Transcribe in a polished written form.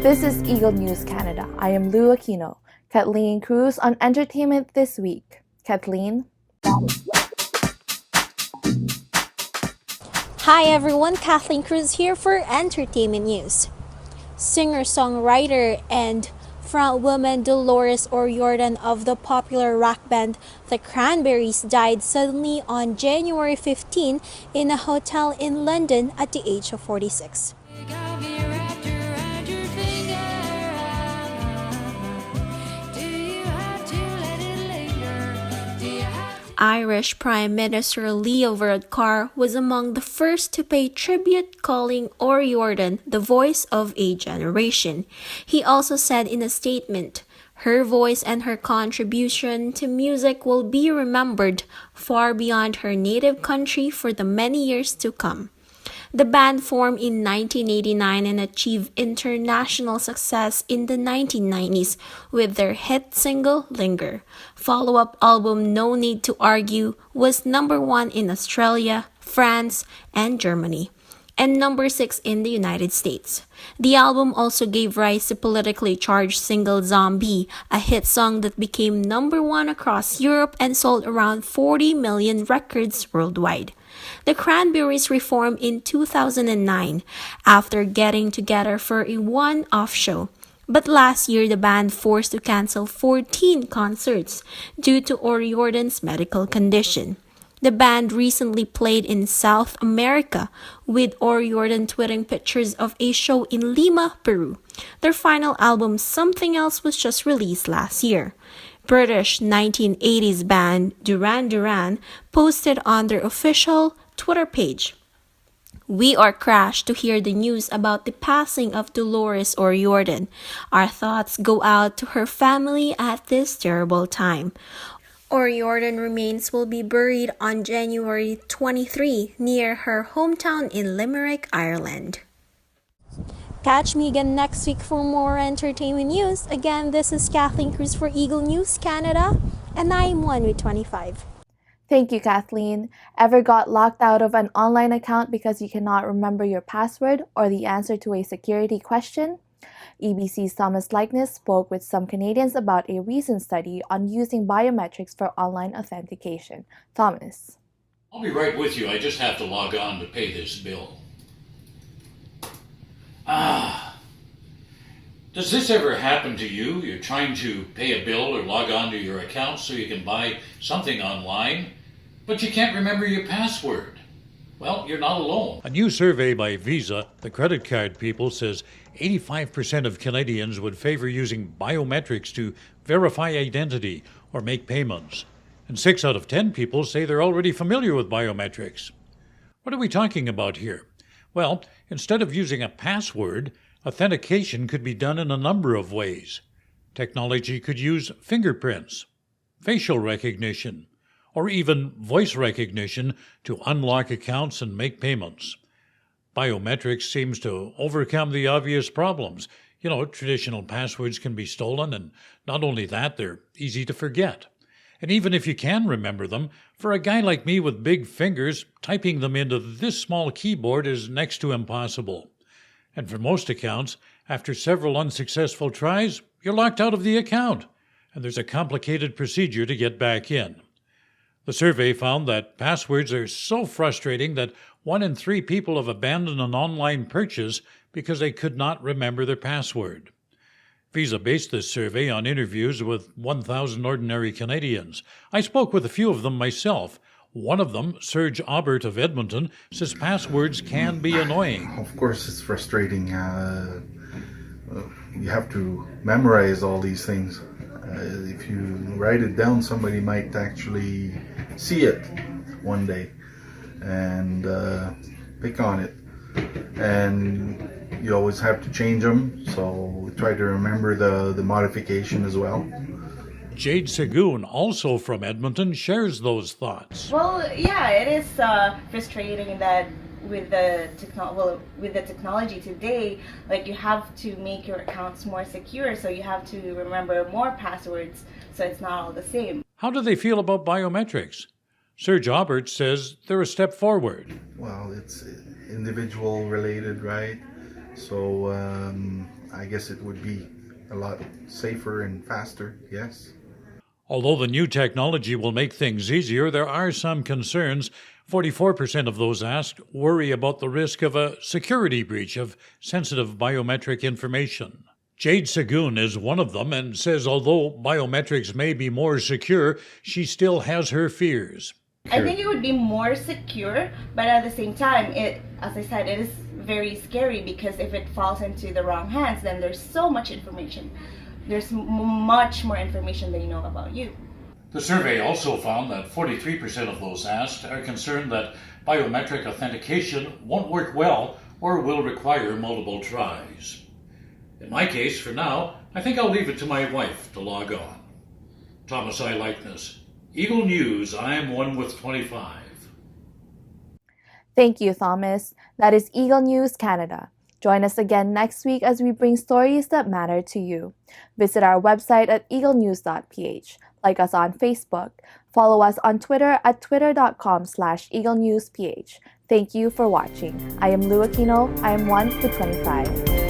This is Eagle News Canada. I am Lou Aquino. Kathleen Cruz on Entertainment This Week. Kathleen? Hi everyone, Kathleen Cruz here for Entertainment News. Singer-songwriter and frontwoman Dolores O'Riordan of the popular rock band The Cranberries died suddenly on January 15 in a hotel in London at the age of 46. Irish Prime Minister Leo Varadkar was among the first to pay tribute, calling O'Riordan the voice of a generation. He also said in a statement, "Her voice and her contribution to music will be remembered far beyond her native country for the many years to come." The band formed in 1989 and achieved international success in the 1990s with their hit single Linger. Follow-up album No Need to Argue was #1 in Australia, France, and Germany, and #6 in the United States. The album also gave rise to politically charged single Zombie, a hit song that became #1 across Europe and sold around 40 million records worldwide. The Cranberries reformed in 2009 after getting together for a one-off show. But last year, the band forced to cancel 14 concerts due to O'Riordan's medical condition. The band recently played in South America, with O'Riordan tweeting pictures of a show in Lima, Peru. Their final album, Something Else, was just released last year. British 1980s band Duran Duran posted on their official Twitter page, "We are crushed to hear the news about the passing of Dolores O'Riordan. Our thoughts go out to her family at this terrible time." O'Riordan remains will be buried on January 23 near her hometown in Limerick, Ireland. Catch me again next week for more entertainment news. Again, this is Kathleen Cruz for Eagle News Canada, and I'm 1 with 25. Thank you, Kathleen. Ever got locked out of an online account because you cannot remember your password or the answer to a security question? EBC's Thomas Likeness spoke with some Canadians about a recent study on using biometrics for online authentication. Thomas. I'll be right with you. I just have to log on to pay this bill. Does this ever happen to you? You're trying to pay a bill or log on to your account so you can buy something online, but you can't remember your password. Well, you're not alone. A new survey by Visa, the credit card people, says 85% of Canadians would favor using biometrics to verify identity or make payments. And 6 out of 10 people say they're already familiar with biometrics. What are we talking about here? Well, instead of using a password, authentication could be done in a number of ways. Technology could use fingerprints, facial recognition, or even voice recognition to unlock accounts and make payments. Biometrics seems to overcome the obvious problems. Traditional passwords can be stolen, and not only that, they're easy to forget. And even if you can remember them, for a guy like me with big fingers, typing them into this small keyboard is next to impossible. And for most accounts, after several unsuccessful tries, you're locked out of the account, and there's a complicated procedure to get back in. The survey found that passwords are so frustrating that 1 in 3 people have abandoned an online purchase because they could not remember their password. Visa based this survey on interviews with 1,000 ordinary Canadians. I spoke with a few of them myself. One of them, Serge Aubert of Edmonton, says passwords can be annoying. Of course, it's frustrating. You have to memorize all these things. If you write it down, somebody might actually see it one day and pick on it. And you always have to change them, so try to remember the modification as well. Jade Segoon, also from Edmonton, shares those thoughts. Well, yeah, it is frustrating that with the technology today, like, you have to make your accounts more secure, so you have to remember more passwords, so it's not all the same. How do they feel about biometrics? Serge Aubert says they're a step forward. Well, it's individual related, right? So I guess it would be a lot safer and faster, yes. Although the new technology will make things easier, there are some concerns. 44% of those asked worry about the risk of a security breach of sensitive biometric information. Jade Sagoon is one of them and says although biometrics may be more secure, she still has her fears. I think it would be more secure, but at the same time, as I said, it is very scary because if it falls into the wrong hands, then there's so much information. There's much more information they know about you. The survey also found that 43% of those asked are concerned that biometric authentication won't work well or will require multiple tries. In my case, for now, I think I'll leave it to my wife to log on. Thomas I. Likeness, Eagle News, I'm one with 25. Thank you, Thomas. That is Eagle News Canada. Join us again next week as we bring stories that matter to you. Visit our website at Eaglenews.PH. Like us on Facebook. Follow us on Twitter at twitter.com/EagleNewsPH. Thank you for watching. I am Lou Aquino. I am one with 25.